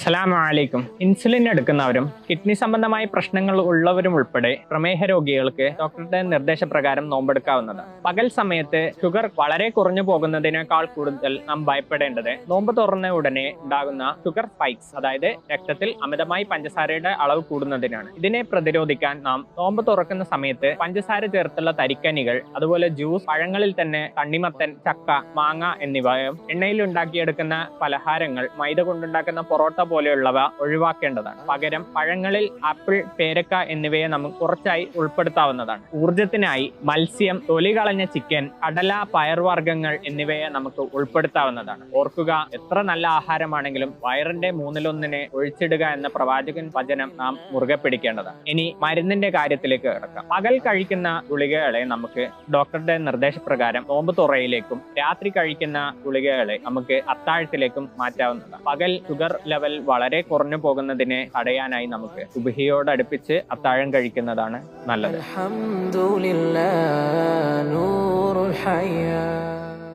അസ്സലാമു അലൈക്കും. Insulin എടുക്കുന്നവരും kidney സംബന്ധമായ പ്രശ്നങ്ങൾ ഉള്ളവരും ഉൾപ്പെടെ പ്രമേഹ രോഗികൾക്ക് ഡോക്ടറുടെ നിർദ്ദേശപ്രകാരം നോമ്പെടുക്കാവുന്നതാണ്. പകൽ സമയത്ത് ഷുഗർ വളരെ കുറഞ്ഞു പോകുന്നതിനേക്കാൾ കൂടുതൽ നാം ഭയപ്പെടേണ്ടത് നോമ്പ് തുറന്ന ഉടനെ ഉണ്ടാകുന്ന ഷുഗർ സ്പൈക്സ്, അതായത് രക്തത്തിൽ അമിതമായി പഞ്ചസാരയുടെ അളവ് കൂടുന്നതിനാണ്. ഇതിനെ പ്രതിരോധിക്കാൻ നാം നോമ്പ് തുറക്കുന്ന സമയത്ത് പഞ്ചസാര ചേർത്തുള്ള തരിക്കനികൾ, അതുപോലെ ജ്യൂസ്, പഴങ്ങളിൽ തന്നെ തണ്ണിമത്തൻ, ചക്ക, മാങ്ങ എന്നിവയും എണ്ണയിൽ ഉണ്ടാക്കിയെടുക്കുന്ന പലഹാരങ്ങൾ, മൈദ കൊണ്ടുണ്ടാക്കുന്ന പൊറോട്ട പോലെയുള്ളവ ഒഴിവാക്കേണ്ടതാണ്. പകരം പഴങ്ങളിൽ ആപ്പിൾ, പേരക്ക എന്നിവയെ നമുക്ക് കുറച്ചായി ഉൾപ്പെടുത്താവുന്നതാണ്. ഊർജത്തിനായി മത്സ്യം, തൊലി കളഞ്ഞ ചിക്കൻ, കടല, പയർവർഗ്ഗങ്ങൾ എന്നിവയെ നമുക്ക് ഉൾപ്പെടുത്താവുന്നതാണ്. ഓർക്കുക, എത്ര നല്ല ആഹാരമാണെങ്കിലും വയറിന്റെ മൂന്നിലൊന്നിനെ ഒഴിച്ചിടുക എന്ന പ്രവാചകൻ വചനം നാം മുറുകെ പിടിക്കേണ്ടതാണ്. ഇനി മരുന്നിന്റെ കാര്യത്തിലേക്ക് കിടക്കാം. പകൽ കഴിക്കുന്ന ഗുളികകളെ നമുക്ക് ഡോക്ടറുടെ നിർദ്ദേശപ്രകാരം നോമ്പ് തുറയിലേക്കും രാത്രി കഴിക്കുന്ന ഗുളികകളെ നമുക്ക് അത്താഴത്തിലേക്കും മാറ്റാവുന്നതാണ്. പകൽ ഷുഗർ ലെവൽ വളരെ കുറഞ്ഞു പോകുന്നതിനെ തടയാനായി നമുക്ക് സുബ്ഹിയോടടുപ്പിച്ച് അത്താഴം കഴിക്കുന്നതാണ് നല്ലത്.